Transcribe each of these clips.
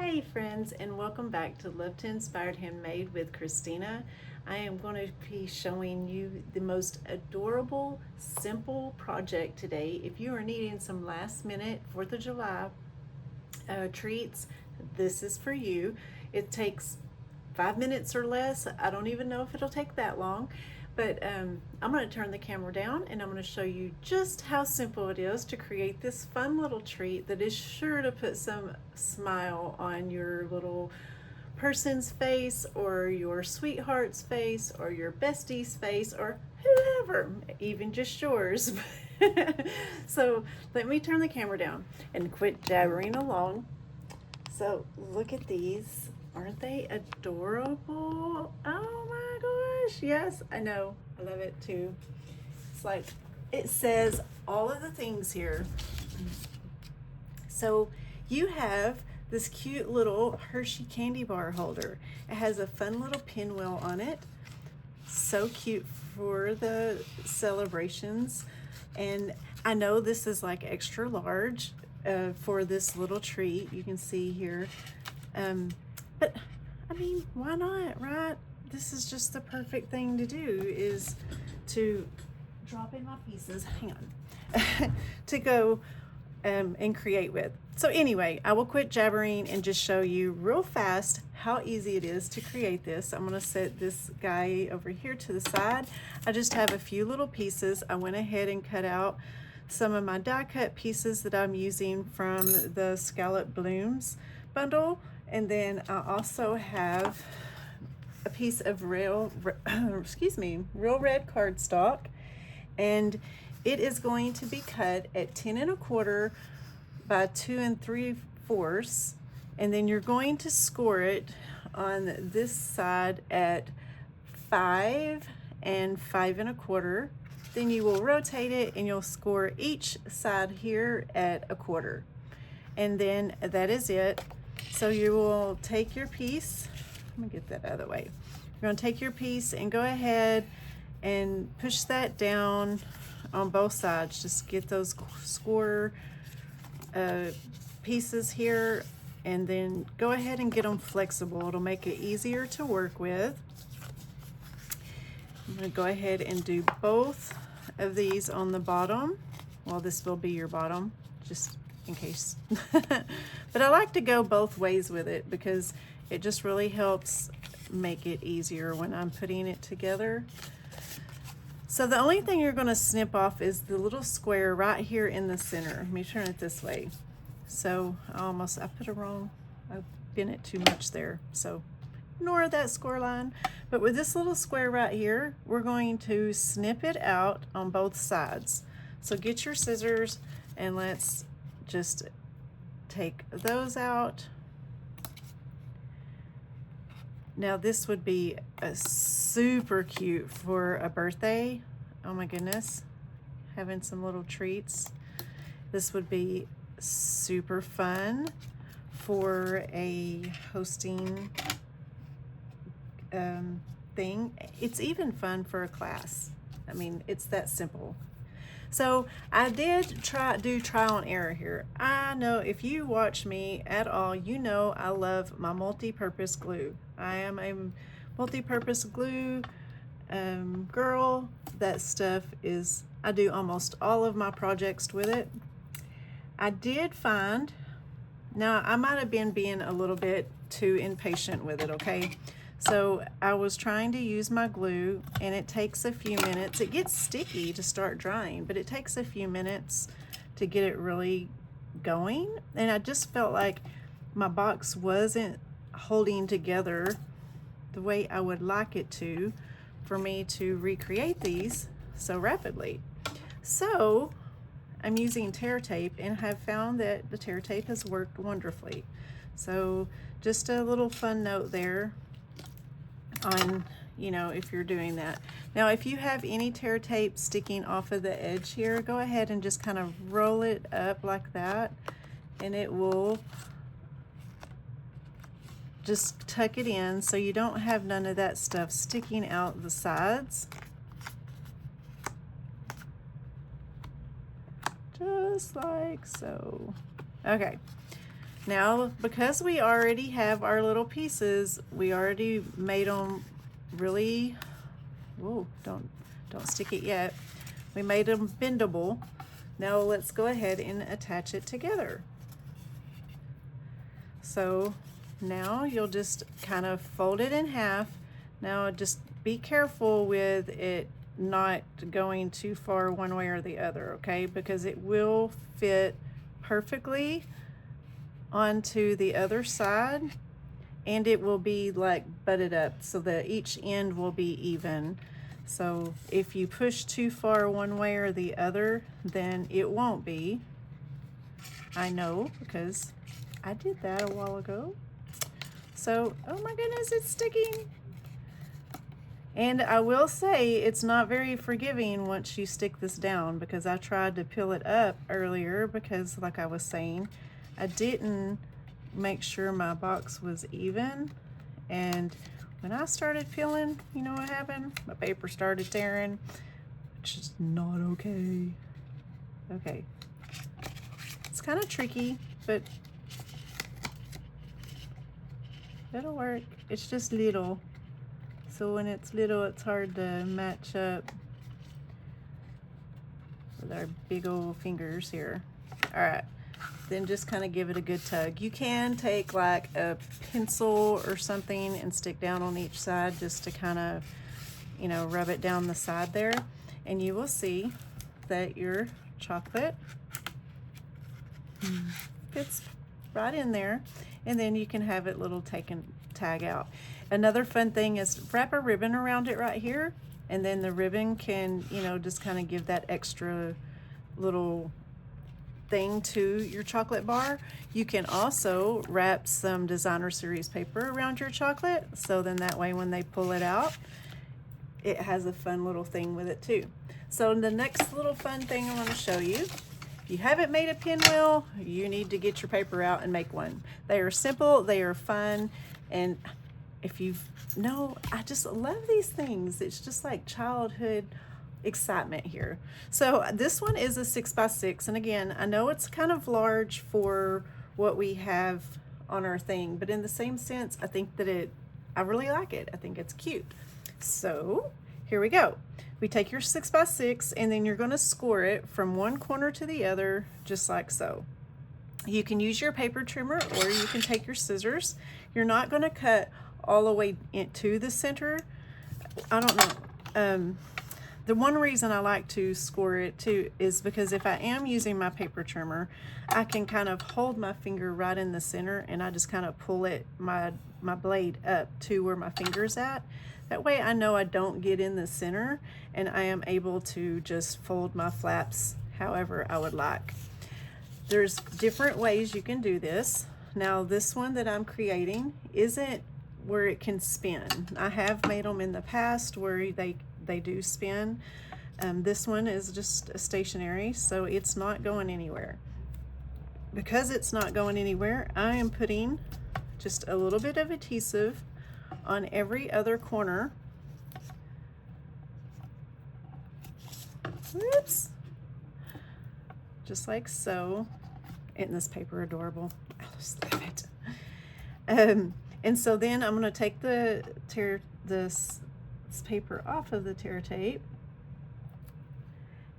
Hey friends, and welcome back to Love to Inspired Handmade with Christina. I am going to be showing you the most adorable, simple project today. If you are needing some last minute 4th of July treats, this is for you. It takes 5 minutes or less. I don't even know if it'll take that long. But I'm going to turn the camera down and I'm going to show you just how simple it is to create this fun little treat that is sure to put some smile on your little person's face or your sweetheart's face or your bestie's face or whoever, even just yours. So let me turn the camera down and quit jabbering along. So look at these. Aren't they adorable? Oh my gosh. Yes, I know. I love it too. It's like it says all of the things here. So you have this cute little Hershey candy bar holder. It has a fun little pinwheel on it. So cute for the celebrations. And I know this is like extra large for this little treat. You can see here. But I mean, why not, right? This is just the perfect thing to do, is to drop in my pieces, hang on, to go and create with. So anyway, I will quit jabbering and just show you real fast how easy it is to create this. I'm gonna set this guy over here to the side. I just have a few little pieces. I went ahead and cut out some of my die cut pieces that I'm using from the Scallop Blooms bundle. And then I also have a piece of real red cardstock, and it is going to be cut at 10 1/4 by 2 3/4, and then you're going to score it on this side at 5 and 5 1/4. Then you will rotate it and you'll score each side here at 1/4, and then that is it. So you will take your piece, let me get that out of the way. You're going to take your piece and go ahead and push that down on both sides. Just get those score pieces here, and then go ahead and get them flexible. It'll make it easier to work with. I'm going to go ahead and do both of these on the bottom. Well, this will be your bottom, just in case. But I like to go both ways with it because it just really helps make it easier when I'm putting it together. So the only thing you're going to snip off is the little square right here in the center. Let me turn it this way. So I put it wrong. I bent it too much there. So ignore that score line. But with this little square right here, we're going to snip it out on both sides. So get your scissors and let's just take those out. Now this would be a super cute for a birthday. Oh my goodness, having some little treats. This would be super fun for a hosting thing. It's even fun for a class. I mean, it's that simple. So I did do trial and error here. I know if you watch me at all, you know I love my multi-purpose glue. I am a multi-purpose glue girl. That stuff is, I do almost all of my projects with it. I did find, now I might have been being a little bit too impatient with it, okay? So I was trying to use my glue, and it takes a few minutes. It gets sticky to start drying, but it takes a few minutes to get it really going. And I just felt like my box wasn't holding together the way I would like it to for me to recreate these so rapidly. So I'm using tear tape and have found that the tear tape has worked wonderfully. So just a little fun note there on, you know, if you're doing that. Now if you have any tear tape sticking off of the edge here, go ahead and just kind of roll it up like that, and it will just tuck it in so you don't have none of that stuff sticking out the sides. Just like so. Okay, Now, because we already have our little pieces, we already made them really, whoa, don't stick it yet. We made them bendable. Now let's go ahead and attach it together. So now you'll just kind of fold it in half. Now just be careful with it not going too far one way or the other, okay? Because it will fit perfectly onto the other side, and it will be like butted up so that each end will be even. So if you push too far one way or the other, then it won't be. I know, because I did that a while ago. So, oh my goodness, it's sticking. And I will say it's not very forgiving once you stick this down, because I tried to peel it up earlier because, like I was saying, I didn't make sure my box was even. And when I started peeling, you know what happened? My paper started tearing, which is not okay. Okay. It's kind of tricky, but it'll work. It's just little. So when it's little, it's hard to match up with our big old fingers here. All right, then just kind of give it a good tug. You can take like a pencil or something and stick down on each side just to kind of, you know, rub it down the side there, and you will see that your chocolate fits right in there, and then you can have it little tag out. Another fun thing is wrap a ribbon around it right here, and then the ribbon can, you know, just kind of give that extra little thing to your chocolate bar. You can also wrap some designer series paper around your chocolate, so then that way when they pull it out, it has a fun little thing with it too. So the next little fun thing I want to show you, if you haven't made a pinwheel, you need to get your paper out and make one. They are simple, they are fun, and if I just love these things. It's just like childhood excitement here. So this one is a 6x6, and again, I know it's kind of large for what we have on our thing, but in the same sense, I think that I really like it. I think it's cute. So here we go. We take your 6x6, and then you're going to score it from one corner to the other, just like so. You can use your paper trimmer, or you can take your scissors. You're not going to cut all the way into the center. I don't know. The one reason I like to score it too is because if I am using my paper trimmer, I can kind of hold my finger right in the center, and I just kind of pull it, my blade up to where my finger's at. That way I know I don't get in the center, and I am able to just fold my flaps however I would like. There's different ways you can do this. Now this one that I'm creating isn't where it can spin. I have made them in the past where they do spin. This one is just stationary, so it's not going anywhere. Because it's not going anywhere, I am putting just a little bit of adhesive on every other corner. Whoops. Just like so. Isn't this paper adorable? I just love it. And so then I'm going to take this paper off of the tear tape,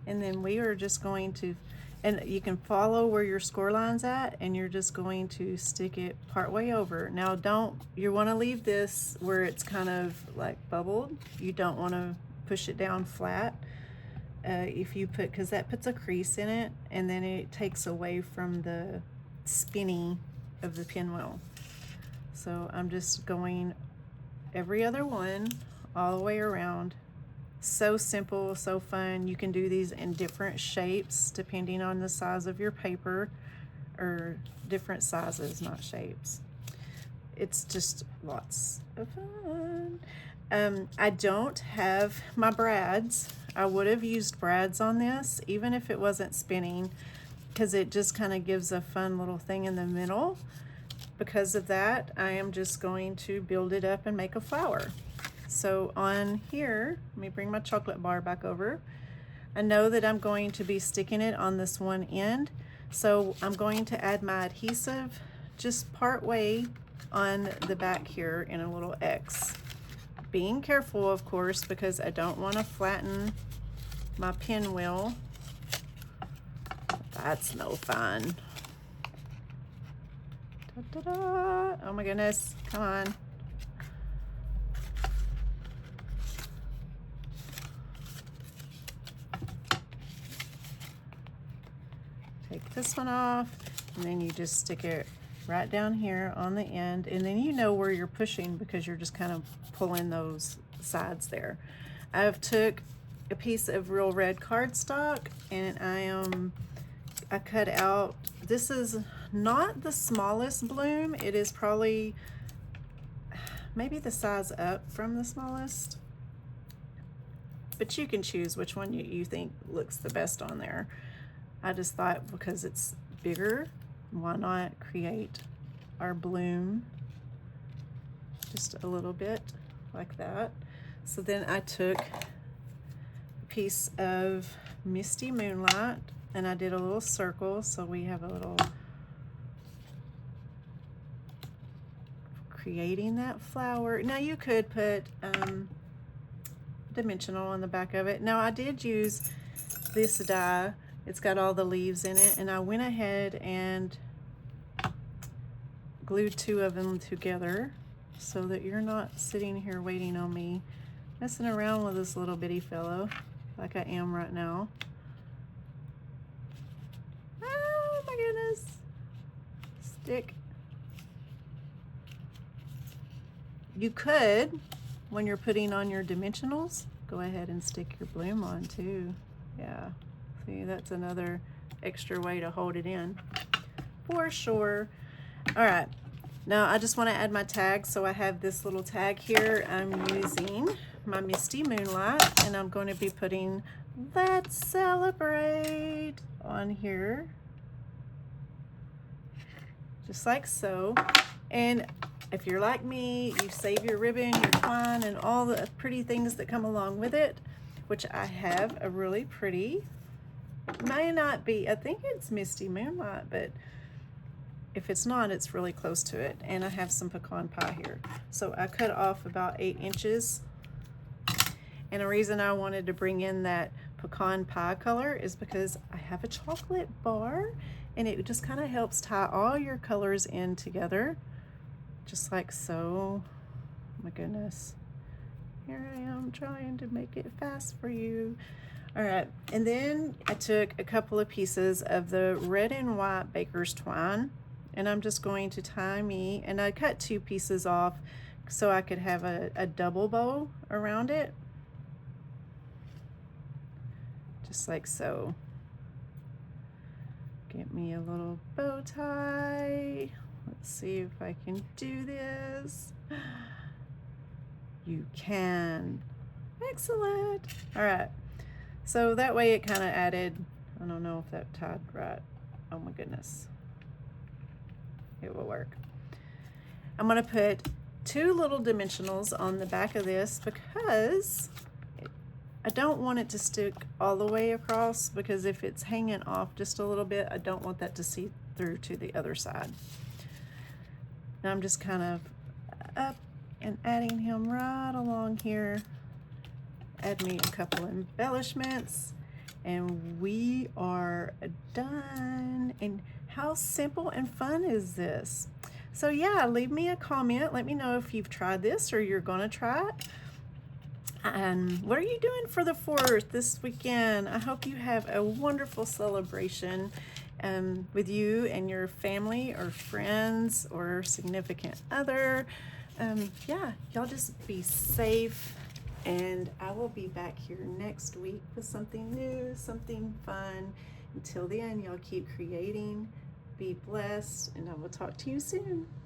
and then we are just going to, and you can follow where your score line's at, and you're just going to stick it part way over. Now you want to leave this where it's kind of like bubbled. You don't want to push it down flat. Because that puts a crease in it, and then it takes away from the spinning of the pinwheel. So I'm just going every other one all the way around. So simple, so fun. You can do these in different shapes depending on the size of your paper, or different sizes, not shapes. It's just lots of fun. I don't have my brads. I would have used brads on this even if it wasn't spinning, because it just kind of gives a fun little thing in the middle. Because of that, I am just going to build it up and make a flower. So on here, let me bring my chocolate bar back over. I know that I'm going to be sticking it on this one end, so I'm going to add my adhesive just part way on the back here in a little X. Being careful, of course, because I don't want to flatten my pinwheel. That's no fun. Da-da-da. Oh my goodness, come on. Take this one off, and then you just stick it right down here on the end, and then you know where you're pushing because you're just kind of pulling those sides there. I've took a piece of real red cardstock, and I cut out, this is not the smallest bloom, it is probably maybe the size up from the smallest, but you can choose which one you think looks the best on there. I just thought because it's bigger, why not create our bloom just a little bit like that. So then I took a piece of Misty Moonlight and I did a little circle, so we have a little creating that flower. Now you could put dimensional on the back of it. Now I did use this die. It's got all the leaves in it, and I went ahead and glued 2 of them together so that you're not sitting here waiting on me messing around with this little bitty fellow like I am right now. Oh my goodness. Stick. You could, when you're putting on your dimensionals, go ahead and stick your bloom on too. Yeah. See, that's another extra way to hold it in for sure. All right, now I just want to add my tag, so I have this little tag here. I'm using my Misty Moonlight, and I'm going to be putting Let's Celebrate on here, just like so. And if you're like me, you save your ribbon, your twine, and all the pretty things that come along with it, which I have a really pretty, may not be, I think it's Misty Moonlight, but if it's not, it's really close to it. And I have some pecan pie here. So I cut off about 8 inches. And the reason I wanted to bring in that pecan pie color is because I have a chocolate bar, and it just kind of helps tie all your colors in together, just like so. Oh my goodness. Here I am trying to make it fast for you. All right, and then I took a couple of pieces of the red and white baker's twine, and I'm just going to tie me, and I cut 2 pieces off so I could have a double bow around it, just like so. Get me a little bow tie. Let's see if I can do this. You can. Excellent. All right. So that way it kind of added, I don't know if that tied right. Oh my goodness. It will work. I'm going to put 2 little dimensionals on the back of this because I don't want it to stick all the way across, because if it's hanging off just a little bit, I don't want that to see through to the other side. Now I'm just kind of up and adding him right along here. Add me a couple embellishments, and we are done. And how simple and fun is this? So yeah, leave me a comment. Let me know if you've tried this or you're gonna try it. And what are you doing for the 4th this weekend? I hope you have a wonderful celebration with you and your family or friends or significant other. Yeah, y'all just be safe. And I will be back here next week with something new, something fun. Until then, y'all keep creating, be blessed, and I will talk to you soon.